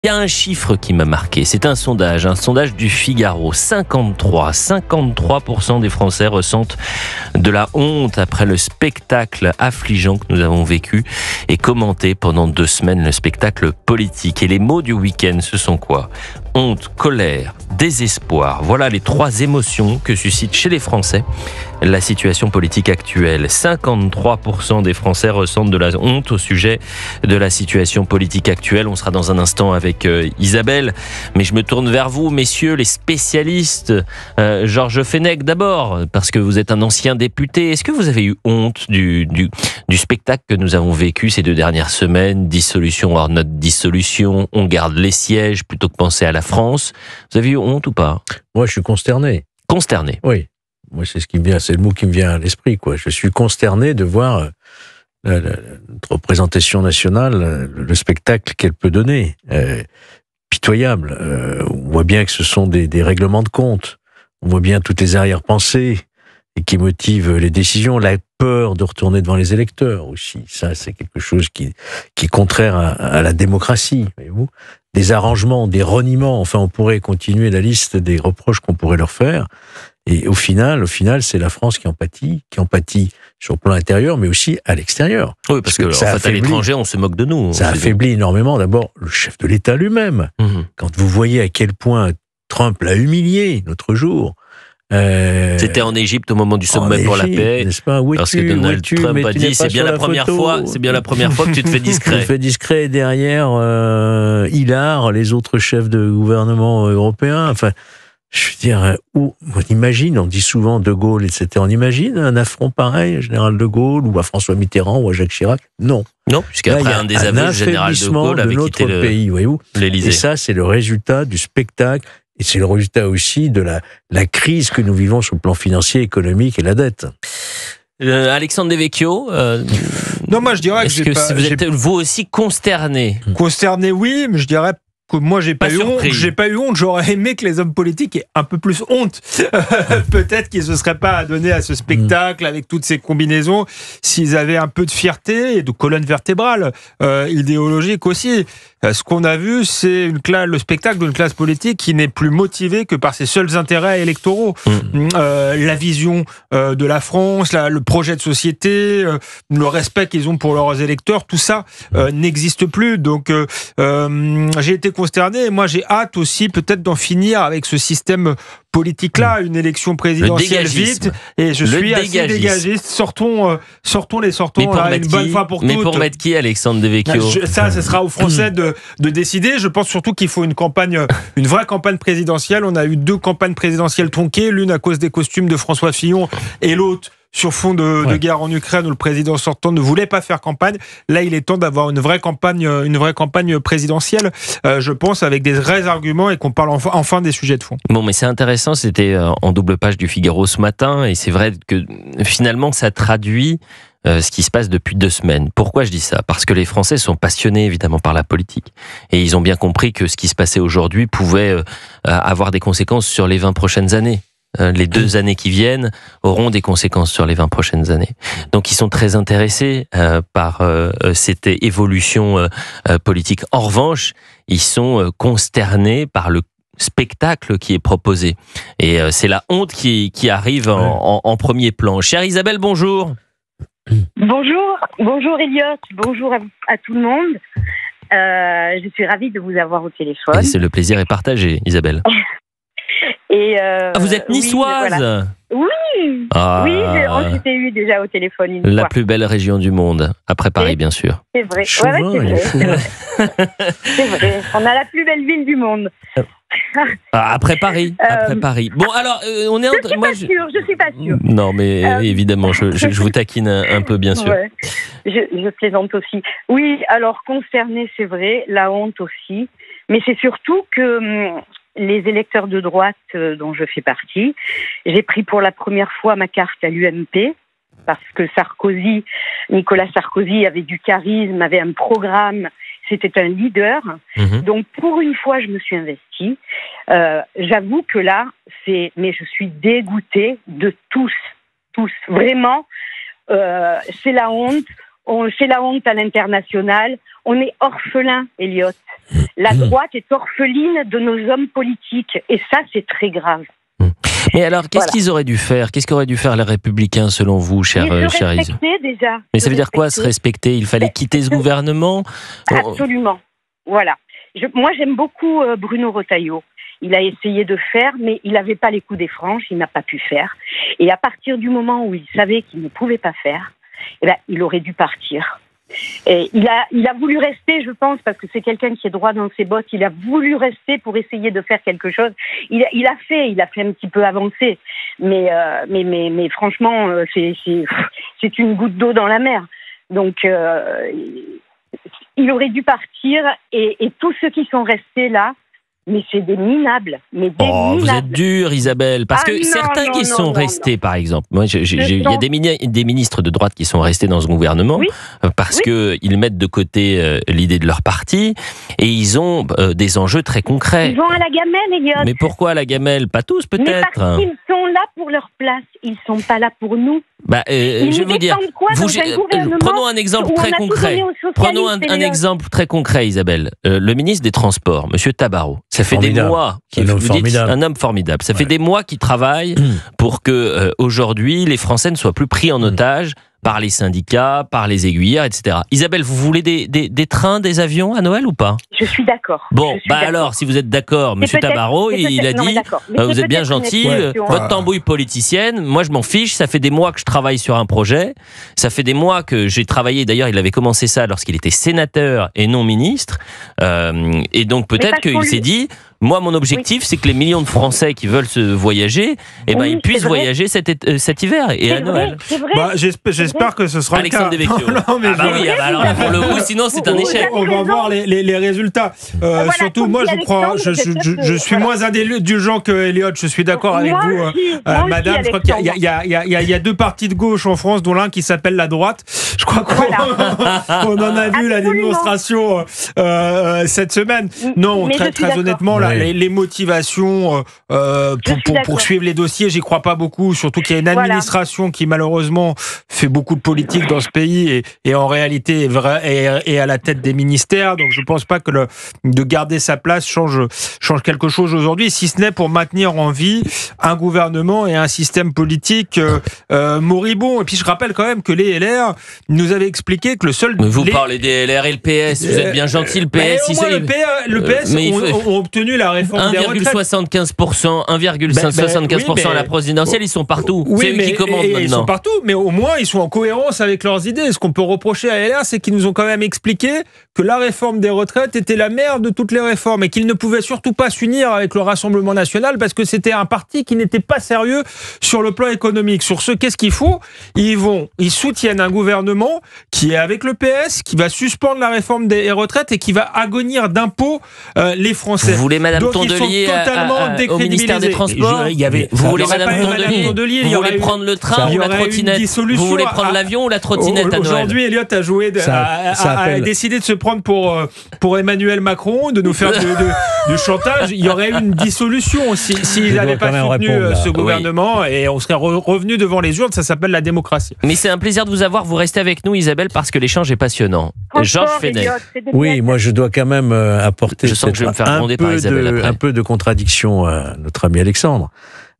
Il y a un chiffre qui m'a marqué, c'est un sondage du Figaro. 53% des Français ressentent de la honte après le spectacle affligeant que nous avons vécu et commenté pendant 2 semaines, le spectacle politique. Et les mots du week-end, ce sont quoi ? Honte, colère, désespoir. Voilà les 3 émotions que suscite chez les Français la situation politique actuelle. 53% des Français ressentent de la honte au sujet de la situation politique actuelle. On sera dans un instant avec Isabelle, mais je me tourne vers vous, messieurs les spécialistes. Georges Fenech d'abord, parce que vous êtes un ancien député. Est-ce que vous avez eu honte du spectacle que nous avons vécu ces 2 dernières semaines ? Dissolution hors notre dissolution, on garde les sièges plutôt que penser à la France. Vous avez eu honte ou pas ? Moi, je suis consterné. Consterné. Oui. Moi, c'est le mot qui me vient à l'esprit, quoi. Je suis consterné de voir notre représentation nationale, le spectacle qu'elle peut donner. Pitoyable. On voit bien que ce sont des règlements de compte. On voit bien toutes les arrière-pensées et qui motivent les décisions. La peur de retourner devant les électeurs aussi. Ça, c'est quelque chose qui est contraire à la démocratie, voyez-vous. Des arrangements, des reniements. Enfin, on pourrait continuer la liste des reproches qu'on pourrait leur faire. Et au final, c'est la France qui en pâtit sur le plan intérieur, mais aussi à l'extérieur. Oui, parce que en fait, à l'étranger, on se moque de nous. Ça affaiblit énormément, d'abord, le chef de l'État lui-même. Quand vous voyez à quel point Trump l'a humilié l'autre jour. C'était en Égypte au moment du sommet pour la paix, n'est-ce pas ? Parce que Donald Trump a dit c'est bien la première fois que tu te fais discret. Tu te fais discret derrière Hillard, les autres chefs de gouvernement européens. Enfin, je veux dire, on dit souvent De Gaulle, etc. On imagine un affront pareil, à Général de Gaulle, ou à François Mitterrand, ou à Jacques Chirac. Non. Non, puisqu'après un désaveu, le Général de Gaulle avait quitté pays, voyez-vous. l'Élysée. Et ça, c'est le résultat du spectacle, et c'est le résultat aussi de la crise que nous vivons sur le plan financier, économique et la dette. Alexandre Devecchio, non, moi je dirais est-ce que vous êtes vous aussi consterné ? Consterné, oui, mais je dirais que moi j'ai pas eu honte. J'aurais aimé que les hommes politiques aient un peu plus honte. Peut-être qu'ils ne se seraient pas adonnés à ce spectacle avec toutes ces combinaisons s'ils avaient un peu de fierté et de colonne vertébrale idéologique aussi. Ce qu'on a vu, c'est le spectacle d'une classe politique qui n'est plus motivée que par ses seuls intérêts électoraux. La vision de la France, le projet de société, le respect qu'ils ont pour leurs électeurs, tout ça n'existe plus. Donc j'ai été consterné et moi j'ai hâte aussi peut-être d'en finir avec ce système politique-là, une élection présidentielle vite, et je suis assez dégagiste. Sortons là, une bonne fois pour toutes. Mais pour mettre qui, Alexandre Devecchio ? Ça, ce sera aux Français de décider. Je pense surtout qu'il faut une vraie campagne présidentielle. On a eu 2 campagnes présidentielles tronquées, l'une à cause des costumes de François Fillon et l'autre sur fond de guerre en Ukraine où le président sortant ne voulait pas faire campagne. Là, il est temps d'avoir une vraie campagne présidentielle, je pense, avec des vrais arguments et qu'on parle enfin des sujets de fond. Bon, mais c'est intéressant, c'était en double page du Figaro ce matin, et c'est vrai que finalement, ça traduit ce qui se passe depuis 2 semaines. Pourquoi je dis ça ? Parce que les Français sont passionnés évidemment par la politique. Et ils ont bien compris que ce qui se passait aujourd'hui pouvait avoir des conséquences sur les 20 prochaines années. Les 2 années qui viennent auront des conséquences sur les 20 prochaines années. Donc ils sont très intéressés par cette évolution politique. En revanche, ils sont consternés par le spectacle qui est proposé. Et c'est la honte qui arrive en premier plan. Chère Isabelle, bonjour. Bonjour Elliot, bonjour à tout le monde. Je suis ravie de vous avoir au téléphone. Et le plaisir est partagé, Isabelle. Vous êtes niçoise ? Oui, voilà. Oui, on s'était eu déjà au téléphone une fois. La plus belle région du monde, après Paris bien sûr. C'est vrai, c'est vrai. On a la plus belle ville du monde. Après Paris. Bon alors, on est. Je suis pas sûre. Non, mais évidemment, je vous taquine un peu, bien sûr. Ouais. Je plaisante aussi. Oui, alors concerné, c'est vrai, la honte aussi, mais c'est surtout que les électeurs de droite dont je fais partie, j'ai pris pour la première fois ma carte à l'UMP parce que Nicolas Sarkozy avait du charisme, avait un programme, c'était un leader. Donc pour une fois, je me suis investie. J'avoue que là, mais je suis dégoûtée de tous. Vraiment, c'est la honte. c'est la honte à l'international. On est orphelin, Elliot. La droite est orpheline de nos hommes politiques. Et ça, c'est très grave. Mais alors, qu'est-ce qu'ils auraient dû faire? Qu'est-ce qu'auraient dû faire les Républicains, selon vous, cher Isa? Se respecter, déjà. Mais ça veut dire quoi, se respecter? Il fallait quitter ce gouvernement? Absolument. Voilà. Moi, j'aime beaucoup Bruno Retailleau. Il a essayé de faire, mais il n'avait pas les coups des franches, il n'a pas pu faire. Et à partir du moment où il savait qu'il ne pouvait pas faire, il aurait dû partir. Et il a voulu rester, je pense, parce que c'est quelqu'un qui est droit dans ses bottes. Il a voulu rester pour essayer de faire quelque chose. Il a fait un petit peu avancer, mais franchement, c'est une goutte d'eau dans la mer. Donc, il aurait dû partir, et tous ceux qui sont restés là. Mais c'est des minables. Vous êtes dur, Isabelle. Parce que certains qui sont restés, par exemple. Moi, il y a des ministres de droite qui sont restés dans ce gouvernement parce qu'ils mettent de côté l'idée de leur parti et ils ont des enjeux très concrets. Ils vont à la gamelle, Elliot. Mais pourquoi à la gamelle? Pas tous, peut-être. Mais parce qu'ils sont là pour leur place. Ils ne sont pas là pour nous. Je vais vous dire. Prenons un exemple très concret. Prenons un exemple très concret, Isabelle. Le ministre des Transports, Monsieur Tabarot. Ça fait des mois un homme formidable. Ça fait des mois qu'il travaille pour que aujourd'hui les Français ne soient plus pris en otage par les syndicats, par les aiguilleurs, etc. Isabelle, vous voulez des trains, des avions à Noël ou pas? Je suis d'accord. Bon, alors, si vous êtes d'accord, Monsieur Tabarot, il a dit, vous êtes bien gentil, votre tambouille politicienne, moi je m'en fiche, ça fait des mois que je travaille sur un projet, ça fait des mois que j'ai travaillé, d'ailleurs il avait commencé ça lorsqu'il était sénateur et non ministre, et donc peut-être qu'il s'est dit, moi, mon objectif, c'est que les millions de Français qui veulent se voyager, ils puissent voyager cet hiver et à Noël. J'espère que ce sera Alexandre le cas. Alors là, pour le coup, sinon c'est un échec. On va voir les résultats. Surtout, moi, je suis moins indulgent que Elliot. Je suis d'accord avec vous, madame. Je crois qu'il y a deux partis de gauche en France, dont l'un qui s'appelle la droite. Je crois qu'on en a vu la démonstration cette semaine. Non, très honnêtement, les motivations pour poursuivre les dossiers, j'y crois pas beaucoup. Surtout qu'il y a une administration qui malheureusement fait beaucoup de politique dans ce pays et en réalité est à la tête des ministères. Donc je pense pas que de garder sa place change quelque chose aujourd'hui, si ce n'est pour maintenir en vie un gouvernement et un système politique moribond. Et puis je rappelle quand même que les LR nous avaient expliqué que le seul... Mais vous parlez des LR et le PS, vous êtes bien gentil, le PS. Le PS ont obtenu la réforme des retraites. 1,75% à la présidentielle, ils sont partout. C'est eux qui commandent maintenant. Ils sont partout, mais au moins ils sont en cohérence avec leurs idées. Et ce qu'on peut reprocher à LR, c'est qu'ils nous ont quand même expliqué que la réforme des retraites était la mère de toutes les réformes et qu'ils ne pouvaient surtout pas s'unir avec le Rassemblement national parce que c'était un parti qui n'était pas sérieux sur le plan économique. Sur ce, qu'est-ce qu'il faut? Ils soutiennent un gouvernement qui est avec le PS, qui va suspendre la réforme des retraites et qui va agonir d'impôts les Français. Vous voulez Madame Tondelier au ministère des Transports? Vous voulez Madame Tondelier? Vous voulez prendre le train ou la trottinette? Vous voulez prendre l'avion ou la trottinette à Noël? Aujourd'hui, Elliot a décidé de se prendre pour Emmanuel Macron, de nous faire du chantage. Il y aurait eu une dissolution s'ils n'avaient pas soutenu ce gouvernement et on serait revenu devant les urnes. Ça s'appelle la démocratie. Mais c'est un plaisir de vous avoir. Vous restez avec nous, Isabelle, parce que l'échange est passionnant. Georges Fenech. Oui, moi je dois quand même apporter un peu de contradiction à notre ami Alexandre.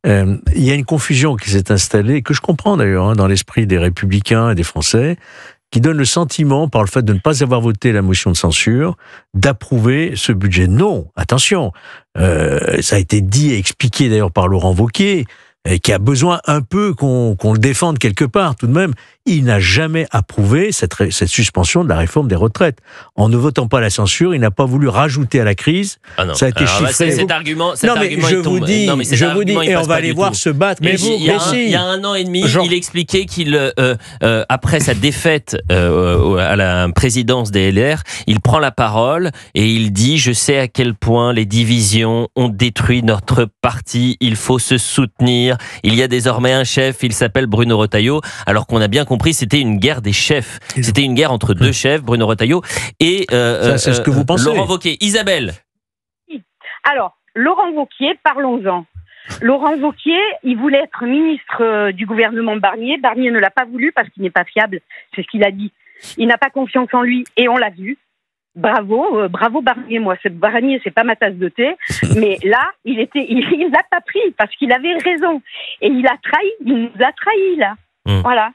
Il y a une confusion qui s'est installée, que je comprends d'ailleurs, dans l'esprit des Républicains et des Français, qui donne le sentiment, par le fait de ne pas avoir voté la motion de censure, d'approuver ce budget. Non, attention, ça a été dit et expliqué d'ailleurs par Laurent Wauquiez, qui a besoin un peu qu'on le défende quelque part tout de même. Il n'a jamais approuvé cette suspension de la réforme des retraites. En ne votant pas la censure, il n'a pas voulu rajouter à la crise. Ça a été chiffré. Cet argument je vous dis, et on va aller voir se battre. Mais il y a un an et demi, il expliquait qu'il, après sa défaite à la présidence des LR, il prend la parole et il dit: je sais à quel point les divisions ont détruit notre parti, il faut se soutenir. Il y a désormais un chef, il s'appelle Bruno Retailleau, alors qu'on a bien compris, c'était une guerre des chefs. C'était une guerre entre deux chefs, Bruno Retailleau et c'est ce que vous pensez. Laurent Wauquiez. Isabelle. Alors, Laurent Wauquiez, parlons-en. Laurent Wauquiez, il voulait être ministre du gouvernement Barnier. Barnier ne l'a pas voulu parce qu'il n'est pas fiable. C'est ce qu'il a dit. il n'a pas confiance en lui, et on l'a vu. Bravo, bravo Barnier. Moi, Barnier, c'est pas ma tasse de thé, mais là, il l'a pas pris parce qu'il avait raison, et il nous a trahis là. Voilà.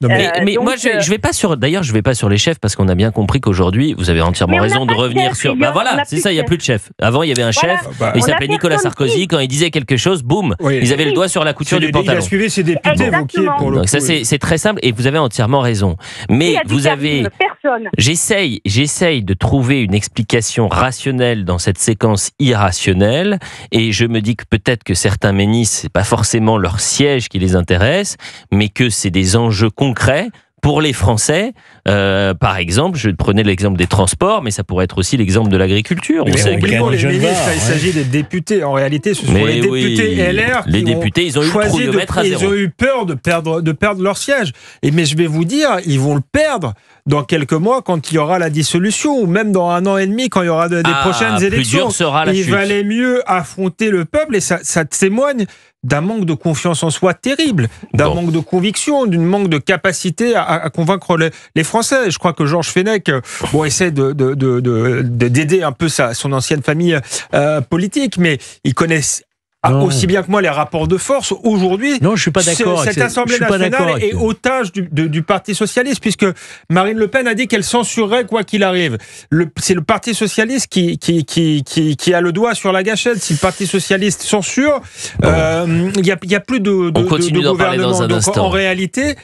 Mais moi, je vais pas sur. D'ailleurs, je vais pas sur les chefs parce qu'on a bien compris qu'aujourd'hui, vous avez entièrement raison de revenir sur. Bah voilà, c'est ça. Il y a plus de chef. Avant, il y avait un chef. Il s'appelait Nicolas Sarkozy. Quand il disait quelque chose, boum, ils avaient le doigt sur la couture du pantalon. Il a suivi ses députés, Wauquiez, pour le coup. Donc ça, c'est très simple et vous avez entièrement raison. Mais vous avez. J'essaye de trouver une explication rationnelle dans cette séquence irrationnelle et je me dis que peut-être que certains ministres, c'est pas forcément leur siège qui les intéresse, mais que c'est des enjeux concrets pour les Français. Par exemple, je prenais l'exemple des transports, mais ça pourrait être aussi l'exemple de l'agriculture. Il s'agit des députés. En réalité, ce sont les députés LR les députés, ils ont eu de mettre à zéro. Ils ont eu peur de perdre leur siège. Mais je vais vous dire, ils vont le perdre dans quelques mois quand il y aura la dissolution, ou même dans 1 an et demi quand il y aura des prochaines élections. Il valait mieux affronter le peuple, et ça témoigne d'un manque de confiance en soi terrible, d'un manque de conviction, d'un manque de capacité à convaincre les Français. Je crois que Georges Fenech essaie d'aider un peu son ancienne famille politique, mais ils connaissent aussi bien que moi les rapports de force. Aujourd'hui, non, je suis pas d'accord. Cette Assemblée nationale est otage du Parti socialiste, puisque Marine Le Pen a dit qu'elle censurerait quoi qu'il arrive. C'est le Parti socialiste qui a le doigt sur la gâchette. Si le Parti socialiste censure, il y a plus de gouvernement. Dans un instant. En réalité,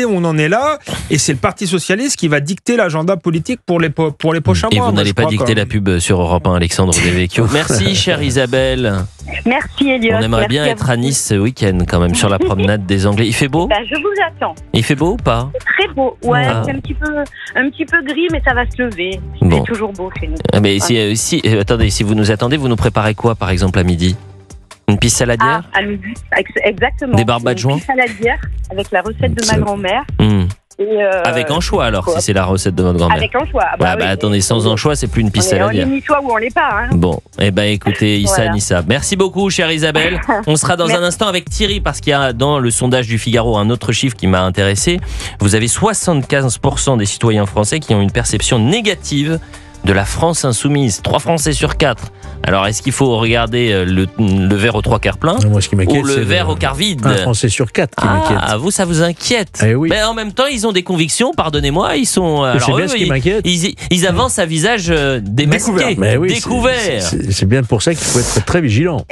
on en est là, et c'est le Parti socialiste qui va dicter l'agenda politique pour les prochains mois. Et vous n'allez pas dicter la pub sur Europe 1, Alexandre Devecchio. Merci, chère Isabelle. Merci Elliot. On aimerait bien être à Nice ce week-end quand même, sur la promenade des Anglais. Il fait beau ? Je vous attends. Il fait beau ou pas ? Très beau, ouais. C'est un petit peu gris, mais ça va se lever. C'est toujours beau chez nous. Mais attendez, si vous nous attendez, vous nous préparez quoi par exemple à midi ? Une piste saladière ? À midi, exactement. Des barbes de joint ? Une piste saladière avec la recette de ma grand-mère. Avec anchois alors, si c'est la recette de votre grand-mère. Avec anchois. Attendez, sans anchois, c'est plus une piste saladière. On est niçois ou on l'est pas. Bon, écoutez, Issa Nissa. Merci beaucoup, chère Isabelle. On sera dans un instant avec Thierry, parce qu'il y a dans le sondage du Figaro un autre chiffre qui m'a intéressé. Vous avez 75% des citoyens français qui ont une perception négative de la France insoumise. 3 Français sur 4. Alors, est-ce qu'il faut regarder le verre aux 3/4 plein, moi, ce qui m'inquiète, ou le verre au quart vide ? 1 Français sur 4 qui m'inquiète. Vous, ça vous inquiète ? Oui. Mais en même temps, ils ont des convictions, pardonnez-moi, ils sont... C'est bien ce qui m'inquiète. Ils avancent à visage démasqué, découvert. C'est bien pour ça qu'il faut être très vigilant.